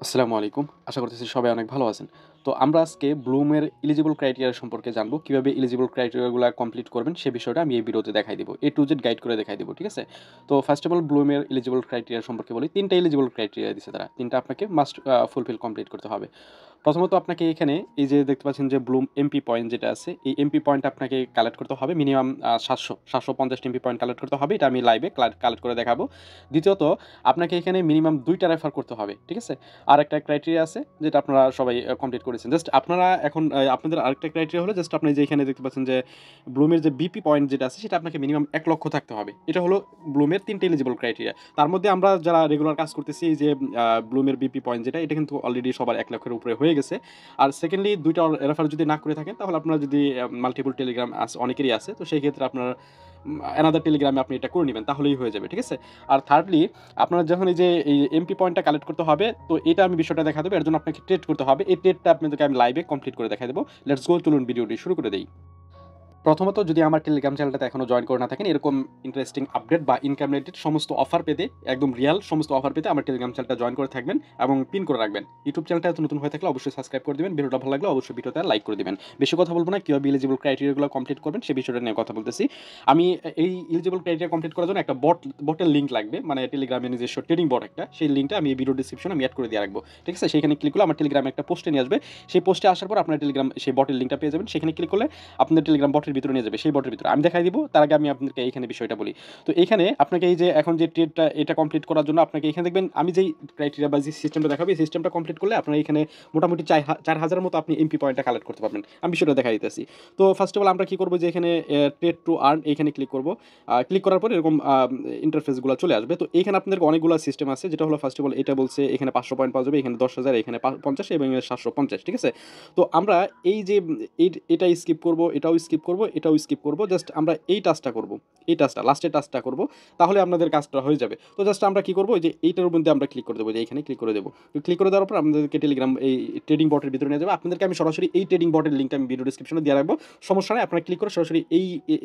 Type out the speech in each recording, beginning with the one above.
আসসালামু আলাইকুম। আশা করতেছি সবাই অনেক ভালো আছেন। তো আমরা আজকে ব্লুমের এলিজিবল ক্রাইটেরিয়া সম্পর্কে জানবো। কিভাবে এলিজিবল ক্রাইটেরিয়াগুলা কমপ্লিট করবেন সে বিষয়টা আমি এই ভিডিওতে দেখাই দিব। A to Z গাইড করে দেখাই দিব। ঠিক আছে? তো ফার্স্ট অফ অল ব্লুমের এলিজিবল ক্রাইটেরিয়া সম্পর্কে বলি। ৩ টা এলিজিবল ক্রাইটেরিয়া দিছে তারা। ৩ টা আপনাকে মাস্ট ফুলফিল কমপ্লিট করতে হবে। প্রথমত আপনাকে এখানে এই যে দেখতে পাচ্ছেন যে ব্লুম এমপি পয়েন্ট যেটা আছে, এই এমপি পয়েন্ট আপনাকে কালেক্ট করতে হবে মিনিমাম ৭৫০ এমপি পয়েন্ট কালেক্ট করতে হবে। এটা আমি লাইভে কালেক্ট করে দেখাবো। দ্বিতীয়ত আপনাকে এখানে মিনিমাম ২ টা রেফার করতে হবে। ঠিক আছে? আরেকটা ক্রাইটেরিয়া আছে যেটা আপনারা সবাই কমপ্লিট করেছেন। জাস্ট আপনারা এখন আপনাদের আরেকটা ক্রাইটেরিয়া হলো জাস্ট আপনি যে এখানে দেখতে পাচ্ছেন যে ব্লুমের যে বিপি পয়েন্ট যেটা আছে সেটা আপনাকে মিনিমাম ১,০০,০০০ থাকতে হবে। এটা হলো ব্লুমের ৩ টা এলিজিবল ক্রাইটেরিয়া। তার মধ্যে আমরা যারা রেগুলার কাজ করতেছি এই যে ব্লুমের বিপি পয়েন্ট যেটা এটা কিন্তু অলরেডি সবার ১,০০,০০০ এর উপরে হয়ে গেছে। আর সেকেন্ডলি ২ টা রেফার যদি না করে থাকেন তাহলে আপনারা যদি মাল্টিপল টেলিগ্রাম অনেকেরই আছে। তো সেই ক্ষেত্রে আপনার অ্যানাদার টেলিগ্রামে আপনি এটা করে নিবেন তাহলেই হয়ে যাবে। ঠিক আছে? আর থার্ডলি আপনার যখন এই যে এই এমপি পয়েন্টটা কালেক্ট করতে হবে, তো এটা আমি বিষয়টা দেখা দেবো। এর জন্য আপনাকে ট্রেড করতে হবে। এই ট্রেডটা আপনাদেরকে আমি লাইভে কমপ্লিট করে দেখাই দেবো। লেটস গো, চলুন ভিডিওটি শুরু করে দেই। প্রথমত যদি আমার টেলিগ্রাম চ্যানেলটাতে এখনো জয়েন করে না থাকেন, এরকম ইন্টারেস্টিং আপডেট বা ইনকাম রিলেটেড সমস্ত অফার পেতে, একদম রিয়াল সমস্ত অফার পেতে আমার টেলিগ্রাম চ্যানেলটা জয়েন করে থাকবেন এবং পিন করে রাখবেন। ইউটিউব চ্যানেলটা এত নতুন হয়ে থাকলে অবশ্যই সাবস্ক্রাইব করে দিবেন। ভিডিওটা ভালো লাগলে অবশ্যই ভিডিওতে লাইক করে দিবেন। বেশি কথা বলবো না, কিভাবে এলিজিবল ক্রাইটেরিয়াগুলো কমপ্লিট করবেন সে বিষয়টা নিয়ে কথা বলতেছি। আমি এই এলিজিবল ক্রাইটেরিয়া কমপ্লিট করার জন্য একটা বটের লিঙ্ক লাগবে, মানে টেলিগ্রামের নিজস্ব ট্রেডিং বট একটা। সেই লিঙ্কটা আমি এই ভিডিও ডিসক্রিপশনে আমি অ্যাড করে দিয়ে রাখবো। ঠিক আছে? সেখানে ক্লিক করলে আমার টেলিগ্রামে একটা পোস্টে নিয়ে আসবে। সেই পোস্টে আসার পর আপনার টেলিগ্রাম সেই বটের লিঙ্কটা পেয়ে যাবেন। সেখানে ক্লিক করলে আপনাদের টেলিগ্রাম বটের ভিতরে নিয়ে যাবে। সেই বটের ভিতরে আমি দেখাই দিব। তার আগে আমি আপনাদেরকে এইখানে বিষয়টা বলি। তো এইখানে আপনাকে এই যে এখন যে ট্রেডটা এটা কমপ্লিট করার জন্য আপনাকে এখানে দেখবেন আমি যেই ক্রাইটেরিয়া বা যে সিস্টেমটা দেখাবো এই সিস্টেমটা কমপ্লিট করলে আপনার এখানে মোটামুটি ৪,০০০ মতো আপনি এমপি পয়েন্টটা কালেক্ট করতে পারবেন। আমি বিষয়টা দেখাই দিতেছি। তো ফার্স্ট অফ অল আমরা কি করবো যে এখানে ট্রেড টু আর্ন এইখানে ক্লিক করবো। ক্লিক করার পর এরকম ইন্টারফেসগুলো চলে আসবে। তো এইখানে আপনাদের অনেকগুলো সিস্টেম আছে, যেটা হলো ফার্স্ট অফ অল এটা বলছে এখানে ৫০০ পয়েন্ট পাওয়া যাবে, এখানে ১০,০০০, এখানে ৫০ এবং ৭৫০। ঠিক আছে? তো আমরা এই যে এটা স্কিপ করব, এটাও স্কিপ করব, এটাও স্কিপ করব। জাস্ট আমরা এই টাস্কটা করব। এই টাস্কটা লাস্টের টাস্কটা করব। তাহলে আপনাদের কাজটা হয়ে যাবে। তো জাস্ট আমরা কি করব, যে এইটার মধ্যে আমরা ক্লিক করে দেবো, যে এখানে ক্লিক করে দেবো। তো ক্লিক করে দেওয়ার পর আপনাদেরকে টেলিগ্রাম এই ট্রেডিং বটের ভিতরে নিয়ে যাবে। আপনাদেরকে আমি সরাসরি এই ট্রেডিং বটের লিঙ্কটা আমি ভিডিও ডিসক্রিপশনে দিয়ে রাখবো। সমস্যা নেই, আপনারা ক্লিক করে সরাসরি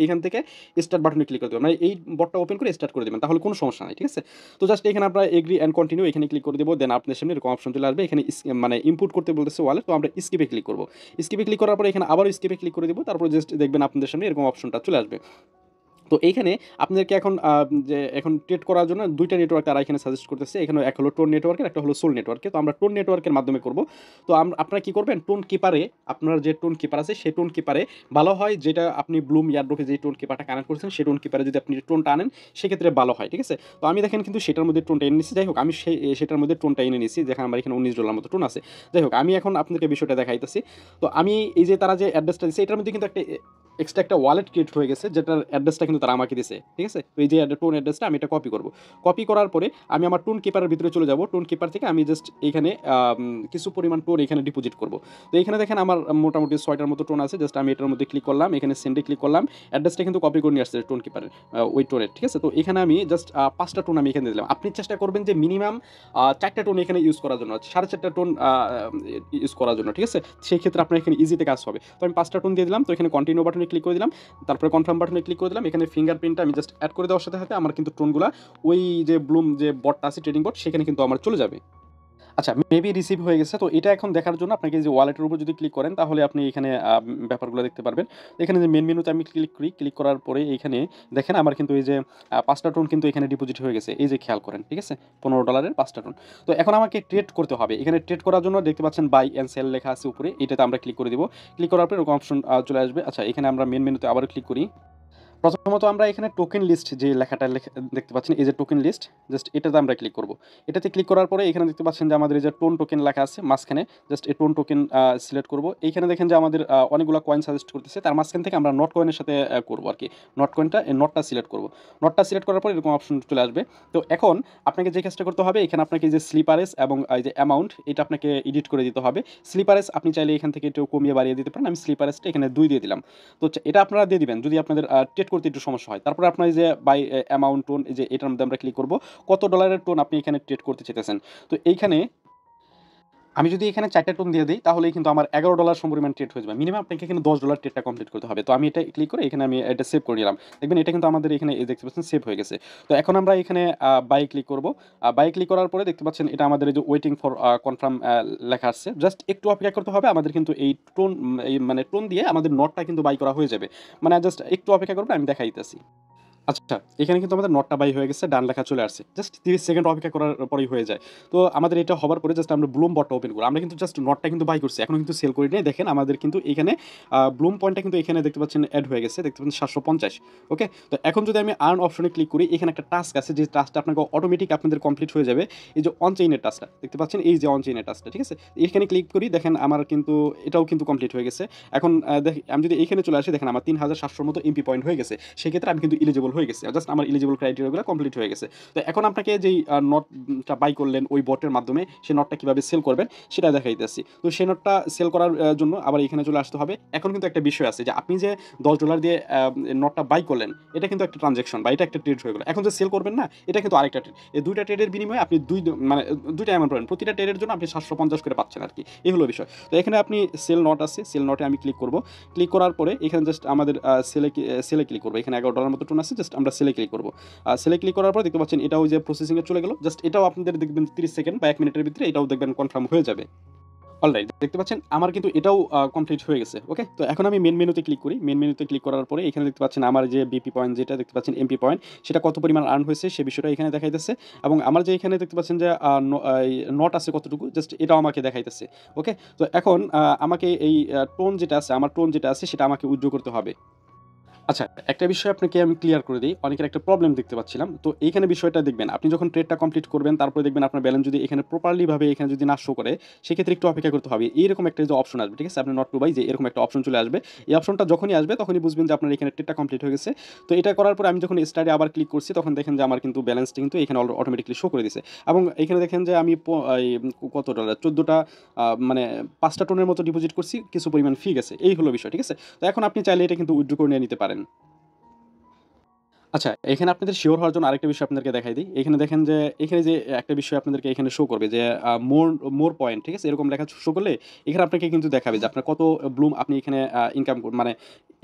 এখান থেকে স্টার্ট বাটনে ক্লিক করে দেবেন, মানে এই বটটা ওপেন করে স্টার্ট করে দেবেন, তাহলে কোনো সমস্যা নাই। ঠিক আছে? তো জাস্ট এখানে আমরা এগ্রি অ্যান্ড কন্টিনিউ এখানে ক্লিক করে দেবো। দেন আপনার সামনে এরকম অপশন চলে আসবে। এখানে মানে ইনপুট করতে বলতেছে ওয়ালেট, তো আমরা স্কিপে ক্লিক করবো। স্কিপে ক্লিক করার পরে এখানে আবারও স্কিপে ক্লিক করে দেবো। তারপর জাস্ট দেখবেন আপনাদের সামনে এরকম অপশনটা চলে আসবে। তো এইখানে আপনাদেরকে এখন যে এখন ট্রেড করার জন্য ২ টা নেটওয়ার্ক তারা এখানে সাজেস্ট করতেছে। এখানে এক হলো টোন নেটওয়ার্কের, একটা হলো সোল নেটওয়ার্কের। তো আমরা টোন নেটওয়ার্কের মাধ্যমে করব। তো আপনারা কি করবেন, টোন কিপারে আপনার যে টোন কিপার আছে সেই টোন কিপারে ভালো হয়, যেটা আপনি ব্লুম ইয়ারড্রপে যে টোন কিপারটা কানেক্ট করেছেন সেই টোন কিপারে যদি আপনি টোনটা আনেন সেক্ষেত্রে ভালো হয়। ঠিক আছে? তো আমি দেখেন কিন্তু সেটার মধ্যে টোনটা এনে নিচ্ছি। যাই হোক, আমি সেটার মধ্যে টোনটা এনে নিচ্ছি, যেখানে আমার এখানে $19 মতো টোন আছে। যাই হোক, আমি এখন আপনাদেরকে বিষয়টা দেখাইতেছি। তো আমি এই যে তারা যে অ্যাড্রেসটা দিচ্ছে এটার মধ্যে কিন্তু একটা এক্সট্রা একটা ওয়ালেট ক্রিয়েট হয়ে গেছে, যেটার অ্যাড্রেসটা কিন্তু তারা আমাকে দিছে। ঠিক আছে? তো এই যে টোন অ্যাড্রেসটা আমি এটা কপি করব। কপি করার পরে আমি আমার টোন কিপারের ভিতরে চলে যাব। টোন কিপার থেকে আমি জাস্ট এইখানে কিছু পরিমাণ টোন এখানে ডিপোজিট করব। তো এখানে দেখেন আমার মোটামুটি ৬টার মতো টোন আছে। জাস্ট আমি এটার মধ্যে ক্লিক করলাম, এখানে সেন্ডে ক্লিক করলাম। অ্যাড্রেসটা কিন্তু কপি করে নিয়ে আসছে টোন কিপারের ওই টোনের। ঠিক আছে? তো এখানে আমি জাস্ট ৫টা টোন আমি এখানে দিলাম। আপনি চেষ্টা করবেন যে মিনিমাম ৪টা টোন এখানে ইউজ করার জন্য, ৪.৫টা টোন ইউজ করার জন্য। ঠিক আছে? সেই ক্ষেত্রে আপনার এখানে ইজিতে কাজ হবে। তো আমি ৫টা টোন দিয়ে দিলাম। তো এখানে কন্টিনিউ বাটনে ক্লিক করে দিলাম। তারপরে কনফার্ম বাটনে ক্লিক করে দিলাম। এখানে ফিঙ্গারপ্রিন্টটা আমি জাস্ট অ্যাড করে দেওয়ার সাথে সাথে আমার কিন্তু টোনগুলা ওই যে ব্লুম যে বটটা আছে ট্রেডিং বট সেখানে কিন্তু আমার চলে যাবে। আচ্ছা, মেবি রিসিভ হয়ে গেছে। তো এটা এখন দেখার জন্য আপনাকে যে ওয়ালেটের উপর যদি ক্লিক করেন তাহলে আপনি এখানে ব্যাপারগুলো দেখতে পারবেন। এখানে যে মেইন মেনুতে আমি ক্লিক করি, ক্লিক করার পরে এইখানে দেখেন আমার কিন্তু এই যে ৫টা টোন কিন্তু এখানে ডিপোজিট হয়ে গেছে। এই যে খেয়াল করেন, ঠিক আছে? $15 ৫টা টোন। তো এখন আমাকে ট্রেড করতে হবে। এখানে ট্রেড করার জন্য দেখতে পাচ্ছেন বাই অ্যান্ড সেল লেখা আছে উপরে। এটাতে আমরা ক্লিক করে দিব। ক্লিক করার পরে এরকম অপশন চলে আসবে। আচ্ছা, এখানে আমরা মেইন মেনুতে আবারও ক্লিক করি। প্রথমত আমরা এখানে টোকেন লিস্ট যে লেখাটা দেখতে পাচ্ছেন, এই যে টোকেন লিস্ট, জাস্ট এটাতে আমরা ক্লিক করব। এটাতে ক্লিক করার পরে এখানে দেখতে পাচ্ছেন যে আমাদের এই যে টোন টোকেন লেখা আছে মাঝখানে, জাস্ট এই টোন টোকেন সিলেক্ট করব। এইখানে দেখেন যে আমাদের অনেকগুলো কয়েন সাজেস্ট করতেছে, তার মাঝখান থেকে আমরা নট কয়েনের সাথে করব আর কি। নট কয়েনটা এই নটটা সিলেক্ট করব। নটটা সিলেক্ট করার পর এরকম অপশন চলে আসবে। তো এখন আপনাকে যে কাজটা করতে হবে, এখানে আপনাকে যে স্লিপারেস এবং এই যে অ্যামাউন্ট এটা আপনাকে এডিট করে দিতে হবে। স্লিপারেস আপনি চাইলে এখান থেকে একটু কমিয়ে বাড়িয়ে দিতে পারেন। আমি স্লিপারেসটা এখানে ২ দিয়ে দিলাম। তো এটা আপনারা দিয়ে দিবেন যদি আপনাদের ট্রেড করতে একটু সমস্যা হয়। তারপরে আপনার এই যে বাই অ্যামাউন্ট টোন, এই যে এটার মধ্যে আমরা ক্লিক করব। কত ডলারের টোন আপনি এখানে ট্রেড করতে চাইতেছেন। তো এইখানে আমি যদি এখানে 4 টা টোন দিয়ে দেই তাহলেই কিন্তু আমার $11 সমপরিমাণ ট্রেড হয়ে যাবে। মিনিমাম আপনাকে এখানে $10 ট্রেডটা কমপ্লিট করতে হবে। তো আমি এটা ক্লিক করে এখানে আমি এটা সেভ করে নিলাম। দেখবেন এটা কিন্তু আমাদের এখানে এই দেখতে পাচ্ছেন সেভ হয়ে গেছে। তো এখন আমরা এখানে বাই ক্লিক করব। বাই ক্লিক করার পরে দেখতে পাচ্ছেন এটা আমাদের এই যে ওয়েটিং ফর কনফার্ম লেখা আসছে। জাস্ট একটু অপেক্ষা করতে হবে। আমাদের কিন্তু এই টোন এই মানে টোন দিয়ে আমাদের নটটা কিন্তু বাই করা হয়ে যাবে। মানে জাস্ট একটু অপেক্ষা করবেন, আমি দেখাই দিতেছি। আচ্ছা, এখানে কিন্তু আমাদের নটটা বাই হয়ে গেছে, ডান লেখা চলে আসছে। জাস্ট 30 সেকেন্ড অপেক্ষা করার পরেই হয়ে যায়। তো আমাদের এটা হবার পরে জাস্ট আমরা ব্লুম বটটা ওপেন করব। আমরা কিন্তু জাস্ট নটটা কিন্তু বাই করছি। এখনো কিন্তু সেল করি নাই। দেখেন আমাদের কিন্তু এখানে ব্লুম পয়েন্টটা কিন্তু এখানে দেখতে পাচ্ছেন এড হয়ে গেছে। দেখতে পাচ্ছেন 750। ওকে? তো এখন যদি আমি আর্ন অপশনে ক্লিক করি, এখানে একটা টাস্ক আছে যে টাস্কটা আপনাকে অটোমেটিক আপনাদের কমপ্লিট হয়ে যাবে। এই যে অন চেইনের টাস্কটা দেখতে পাচ্ছেন, এই যে অন চেইনের টাস্কটা, ঠিক আছে? এখানে ক্লিক করি, দেখেন আমার কিন্তু এটাও কিন্তু কমপ্লিট হয়ে গেছে। এখন আমি যদি এখানে চলে আসি, দেখেন আমার 3700 মতো এমপি পয়েন্ট হয়ে গেছে। সেক্ষেত্রে আমি কিন্তু এলিজিবল হয়ে গেছি। জাস্ট আমার এলিজিবল ক্রাইটেরিয়াগুলো কমপ্লিট হয়ে গেছে। তো এখন আপনাকে যেই নটটা বাই করলেন ওই বটের মাধ্যমে, সেই নটটা কিভাবে সেল করবেন সেটা দেখাইতেছি। তো সেই নটটা সেল করার জন্য আবার এখানে চলে আসতে হবে। এখন কিন্তু একটা বিষয় আছে যে আপনি যে $10 দিয়ে নটটা বাই করলেন, এটা কিন্তু একটা ট্রানজাকশন বা এটা একটা ট্রেড হয়ে গেল। এখন যে সেল করবেন না, এটা কিন্তু আরেকটা ট্রেড। এই দুইটা ট্রেডের বিনিময়ে আপনি মানে দুইটা অ্যামাউন্ট পাবেন। প্রতিটা ট্রেডের জন্য আপনি 750 করে পাচ্ছেন আরকি। এই হলো বিষয়। তো এখানে আপনি সেল নট আছে, সেল নটে আমি ক্লিক করব। ক্লিক করার পরে এখানে জাস্ট আমাদের সেলে ক্লিক করব। এখানে $11 মতো টোন আছে, জাস্ট আমরা সেলে ক্লিক করব। সেলে ক্লিক করার পর দেখতে পাচ্ছেন এটাও যে প্রসেসিংয়ে চলে গেল। জাস্ট এটাও আপনাদের দেখবেন 30 সেকেন্ড বা 1 মিনিটের ভিতরে এটাও দেখবেন কনফার্ম হয়ে যাবে। অলরাইট, দেখতে পাচ্ছেন আমার কিন্তু এটাও কমপ্লিট হয়ে গেছে। ওকে? তো এখন আমি মেইন মেনুতে ক্লিক করি। মেইন মেনুতে ক্লিক করার পরে এখানে দেখতে পাচ্ছেন আমার যে বিপি পয়েন্ট যেটা দেখতে পাচ্ছেন এমপি পয়েন্ট, সেটা কত পরিমাণ আর্ন হয়েছে সে বিষয়টা এখানে দেখাইতেছে। এবং আমার যে এখানে দেখতে পাচ্ছেন যে এই নট আছে কতটুকু, জাস্ট এটাও আমাকে দেখাইতেছে। ওকে? তো এখন আমাকে এই টোন যেটা আছে, আমার টোন যেটা আছে সেটা আমাকে উইথড্র করতে হবে। আচ্ছা, একটা বিষয় আপনাকে আমি ক্লিয়ার করে দেই। অনেকের একটা প্রবলেম দেখতে পাচ্ছিলাম। তো এইখানে বিষয়টা দেখবেন, আপনি যখন ট্রেডটা কমপ্লিট করবেন, তারপরে দেখবেন আপনার ব্যালেন্স যদি এখানে প্রপারলি ভাবে এখানে যদি না শো করে, সেক্ষেত্রে একটু অপেক্ষা করতে হবে। এইরকম একটা যে অপশন আসবে, ঠিক আছে? আপনার নট টু বাই যে এরকম একটা অপশন চলে আসবে। এই অপশনটা যখনই আসবে, তখনই বুঝবেন যে আপনার এখানে ট্রেডটা কমপ্লিট হয়ে গেছে। তো এটা করার পরে আমি যখন স্টার্টে আবার ক্লিক করছি, তখন দেখেন যে আমার কিন্তু ব্যালেন্সটা কিন্তু এখানে অটোমেটিক্যালি শো করে দিছে। এবং এখানে দেখেন যে আমি কত ডলার 14 টা মানে 5 টা টোনের মতো ডিপোজিট করছি, কিছু পরিমাণ ফি গেছে। এই হলো বিষয়, ঠিক আছে? তো এখন আপনি চাইলে এটা কিন্তু উইথড্র করে নিয়ে নিতে পারেন। আচ্ছা, এখানে আপনাদের সিওর হওয়ার জন্য আরেকটা বিষয় আপনাদেরকে দেখাই দিই। এখানে দেখেন যে এখানে যে একটা বিষয় আপনাদেরকে এখানে শো করবে যে মোর পয়েন্ট, ঠিক আছে? এরকম লেখা শো করলে এখানে আপনাকে কিন্তু দেখাবে যে আপনার কত ব্লুম আপনি এখানে ইনকাম মানে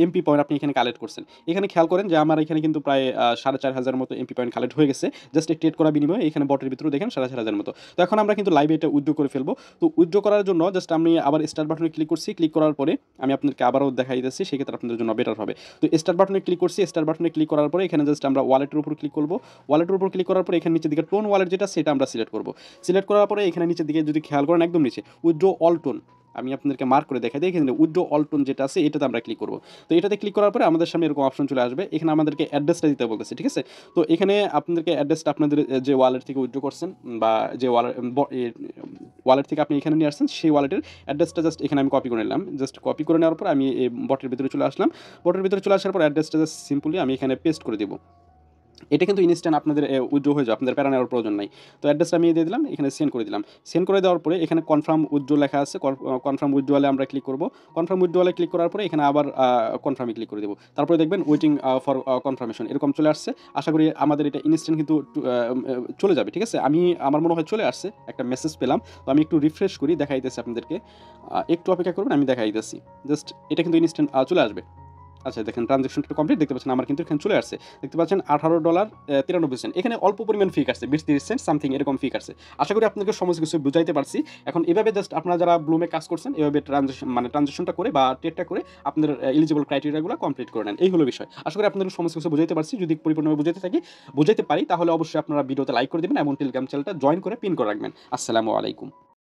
এমপি পয়েন্ট আপনি এখানে কালেক্ট করছেন। এখানে খেয়াল করেন যে আমার এখানে কিন্তু প্রায় 4500 মতো এমপি পয়েন্ট কালেক্ট হয়ে গেছে। জাস্ট এই ট্রেড করার বিনিময়ে এখানে বটের ভিতরেও দেখেন 4500 মতো। তো এখন আমরা কিন্তু লাইভে এটা উইথড্র করে ফেলবো। তো উইথড্র করার জন্য জাস্ট আমি আবার স্টার্ট বাটনে ক্লিক করছি। ক্লিক করার পরে আমি আপনাদেরকে আবারও দেখাই দিচ্ছি। সেক্ষেত্রে আপনাদের জন্য বেটার হবে। তো স্টার্ট বাটনে ক্লিক করছি। স্টার্ট বাটনে ক্লিক করার পরে এখানে জাস্ট আমরা ওয়ালেটের উপর ক্লিক করব। ওয়ালেটের উপর ক্লিক করার পরে এখানে নিচের দিকে টোন ওয়ালেট যেটা সেটা আমরা সিলেক্ট করব। সিলেক্ট করার পরে এখানে নিচের দিকে যদি খেয়াল করেন একদম নিচে উইথড্র অল টোন, আমি আপনাদেরকে মার্ক করে দেখাই দিই। এখানে উইথড্র অল টোন যেটা আছে এটাতে আমরা ক্লিক করব। তো এটাতে ক্লিক করার পরে আমাদের সামনে এরকম অপশন চলে আসবে। এখানে আমাদেরকে অ্যাড্রেসটা দিতে বলতেছে, ঠিক আছে? তো এখানে আপনাদেরকে অ্যাড্রেসটা আপনাদের যে ওয়ালেট থেকে উইথড্র করছেন বা যে ওয়ালেট থেকে আপনি এখানে নিয়ে আসছেন সেই ওয়ালেটের অ্যাড্রেসটা জাস্ট এখানে আমি কপি করে নিলাম। জাস্ট কপি করে নেওয়ার পর আমি এই বটের ভিতরে চলে আসলাম। বটের ভিতরে চলে আসার পর অ্যাড্রেসটা জাস্ট সিম্পলি আমি এখানে পেস্ট করে দেব। এটা কিন্তু ইনস্ট্যান্ট আপনাদের উইথড্র হয়ে যাবে, আপনাদের প্যারা নেওয়ার প্রয়োজন নাই। তো অ্যাড্রেসটা আমি দিয়ে দিলাম, এখানে সেন্ড করে দিলাম। সেন্ড করে দেওয়ার পরে এখানে কনফার্ম উইথড্র লেখা আছে। কনফার্ম উইথড্রলে আমরা ক্লিক করব। কনফার্ম উইথড্রলে ক্লিক করার পরে এখানে আবার কনফার্মে ক্লিক করে দেবো। তারপরে দেখবেন ওয়েটিং ফর কনফার্মেশন এরকম চলে আসছে। আশা করি আমাদের এটা ইনস্ট্যান্ট কিন্তু চলে যাবে, ঠিক আছে? আমার মনে হয় চলে আসছে, একটা মেসেজ পেলাম। তো আমি একটু রিফ্রেশ করি, দেখাই দিতেছি আপনাদেরকে। একটু অপেক্ষা করবেন, আমি দেখাই দিতেছি। জাস্ট এটা কিন্তু ইনস্ট্যান্ট চলে আসবে। আচ্ছা, দেখেন ট্রানজাকশনটা কমপ্লিট, দেখতে পাচ্ছেন আমার কিন্তু এখানে চলে আসছে। দেখতে পাচ্ছেন $18.93। এখানে অল্প পরিমাণ ফি কাটছে, 20-30 সেন্ট সামথিং এরকম ফি কাটছে। আশা করি আপনাদেরকে সমস্ত কিছু বুঝাইতে পারছি। এখন এভাবে জাস্ট আপনারা যারা ব্লুমে কাজ করছেন এভাবে ট্রানজাকশনটা করে বা ট্রেডটা করে আপনাদের এলিজিবল ক্রাইটেরিয়াগুলো কমপ্লিট করে নেন। এই হলো বিষয়। আশা করি আপনাদের সমস্ত কিছু বুঝাইতে পারছি। যদি পরিপূর্ণভাবে বুঝাইতে পারি তাহলে অবশ্যই আপনারা ভিডিওতে লাইক করে দিবেন এবং টেলিগ্রাম চ্যানেলটা জয়েন করে পিন করে রাখবেন। আসসালামু আলাইকুম।